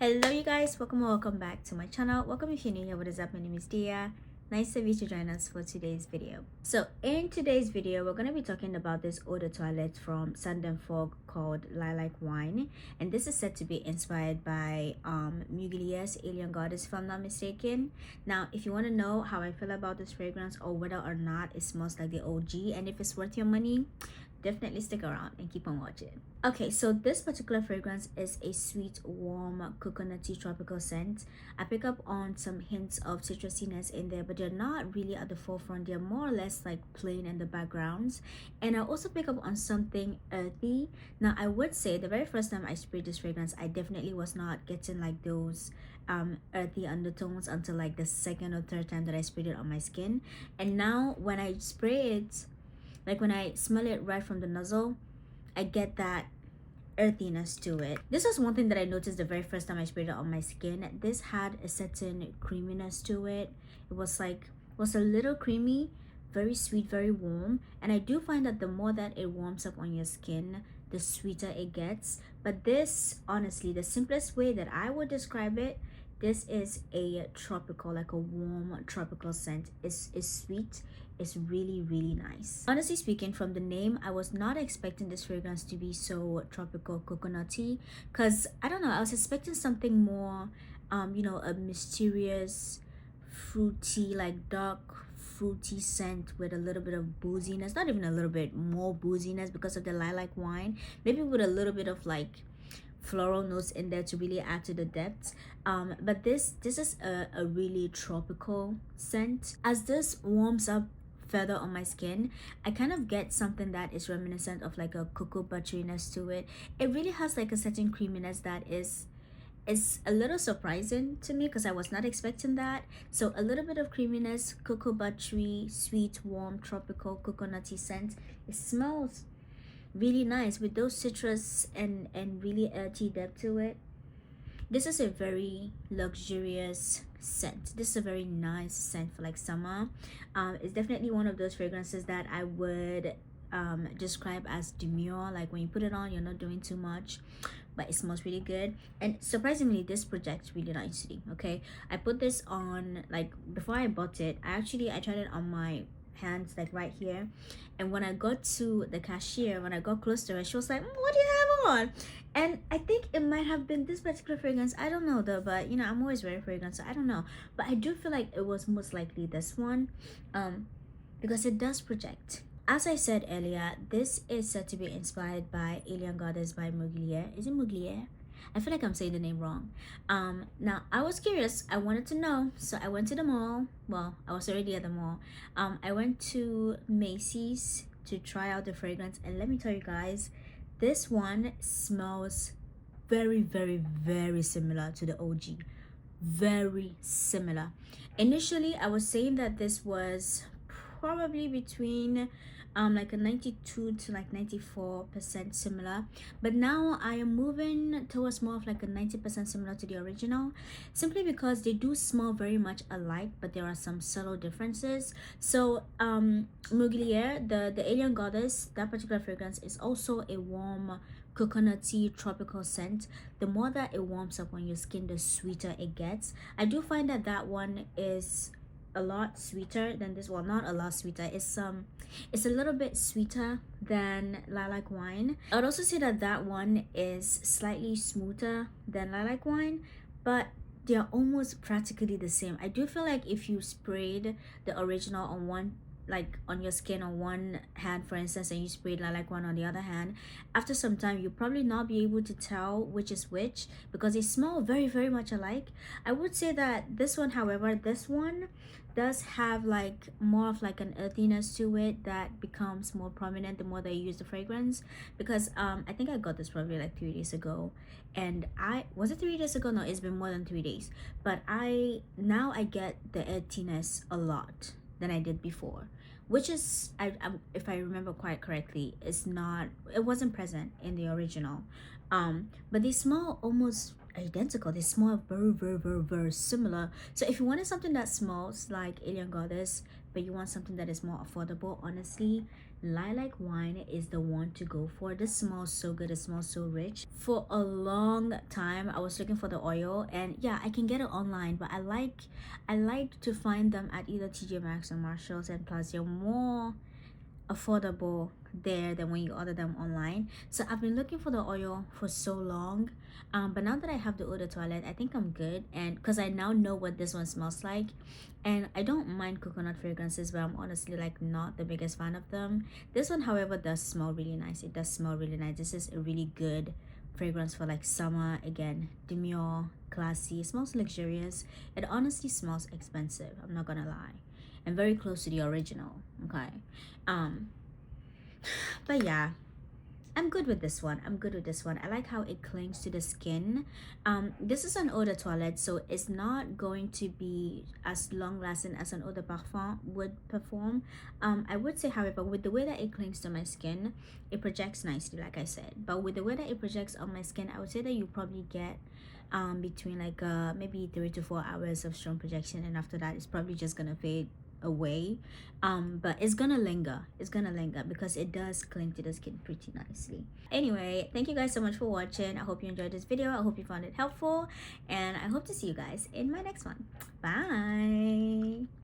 Hello you guys, welcome back to my channel. Welcome if you're new here. What is up? My name is Dia. Nice of you to join us for today's video. So in today's video, we're going to be talking about this Eau De Toilette from Sand and Fog called Lilac Wine, and this is said to be inspired by Mugler's Alien Goddess, if I'm not mistaken. Now if you want to know how I feel about this fragrance or whether or not it smells like the OG and if it's worth your money, definitely stick around and keep on watching. Okay, so this particular fragrance is a sweet, warm, coconutty tropical scent. I pick up on some hints of citrusiness in there, but they're not really at the forefront. They're more or less like plain in the backgrounds. And I also pick up on something earthy. Now I would say the very first time I sprayed this fragrance, I definitely was not getting like those earthy undertones until like the second or third time that I sprayed it on my skin. And now when I spray it, like when I smell it right from the nozzle, I get that earthiness to it. This was one thing that I noticed the very first time I sprayed it on my skin. This had a certain creaminess to it. It was a little creamy, very sweet, very warm. And I do find that the more that it warms up on your skin, the sweeter it gets. But this, honestly, the simplest way that I would describe it, this is a tropical, like a warm tropical scent. It's sweet. It's really nice. Honestly speaking, from the name, I was not expecting this fragrance to be so tropical coconutty, because I don't know, I was expecting something more you know, a mysterious, fruity, like dark fruity scent with a little bit of booziness. Not even a little bit, more booziness because of the lilac wine, maybe with a little bit of like floral notes in there to really add to the depth. But this is a really tropical scent. As this warms up further on my skin, I kind of get something that is reminiscent of like a cocoa butteriness to it. It really has like a certain creaminess that is a little surprising to me because I was not expecting that. So a little bit of creaminess, cocoa buttery, sweet, warm, tropical, coconutty scent. It smells really nice with those citrus and really earthy depth to it. This is a very luxurious scent. This is a very nice scent for like summer. It's definitely one of those fragrances that I would describe as demure. Like when you put it on, you're not doing too much, but it smells really good. And surprisingly, this projects really nicely. Okay, I put this on, like before I bought it, I tried it on my hands, like right here, and when I got to the cashier, when I got close to her, she was like, what do you have on? And I think it might have been this particular fragrance. I don't know though, but you know, I'm always wearing fragrance, so I don't know, but I do feel like it was most likely this one, because it does project. As I said earlier, this is said to be inspired by Alien Goddess by Mugler. Is it Mugler? I feel like I'm saying the name wrong. Now I was curious, I wanted to know, so I went to the mall. Well, I was already at the mall. I went to Macy's to try out the fragrance, and let me tell you guys, this one smells very similar to the OG. Very similar. Initially I was saying that this was probably between like a 92 to like 94% similar, but now I am moving towards more of like a 90% similar to the original, simply because they do smell very much alike, but there are some subtle differences. So Mugler, the Alien Goddess, that particular fragrance is also a warm coconutty tropical scent. The more that it warms up on your skin, the sweeter it gets. I do find that that one is a lot sweeter than this. Well, not a lot sweeter, it's a little bit sweeter than Lilac Wine. I would also say that that one is slightly smoother than Lilac Wine, but they are almost practically the same. I do feel like if you sprayed the original on one, like on your skin on one hand for instance, and you sprayed Lilac Wine on the other hand, after some time you'll probably not be able to tell which is which because they smell very much alike. I would say that this one, however, this one does have like more of like an earthiness to it that becomes more prominent the more that you use the fragrance, because I think I got this probably like 3 days ago, and was it 3 days ago? No, it's been more than 3 days, but now I get the earthiness a lot than I did before, which is, if I remember quite correctly, it wasn't present in the original. But they smell almost identical. They smell very similar. So if you wanted something that smells like Alien Goddess but you want something that is more affordable, honestly, Lilac Wine is the one to go for. This smells so good. It smells so rich. For a long time I was looking for the oil, and yeah, I can get it online, but I like to find them at either TJ Maxx or Marshalls, and plus they're more affordable there than when you order them online. So I've been looking for the oil for so long, but now that I have the Eau De Toilette, I think I'm good. And because I now know what this one smells like, and I don't mind coconut fragrances, but I'm honestly like not the biggest fan of them. This one, however, does smell really nice. It does smell really nice. This is a really good fragrance for like summer. Again, demure, classy. It smells luxurious. It honestly smells expensive, I'm not gonna lie, and very close to the original. Okay, um but yeah, I'm good with this one. I'm good with this one. I like how it clings to the skin. This is an eau de toilette, so it's not going to be as long lasting as an eau de parfum would perform. I would say, however, with the way that it clings to my skin, it projects nicely, like I said. But with the way that it projects on my skin, I would say that you probably get between like maybe 3 to 4 hours of strong projection, and after that, it's probably just gonna fade away. But it's gonna linger. It's gonna linger because it does cling to the skin pretty nicely. Anyway, thank you guys so much for watching. I hope you enjoyed this video. I hope you found it helpful, and I hope to see you guys in my next one. Bye.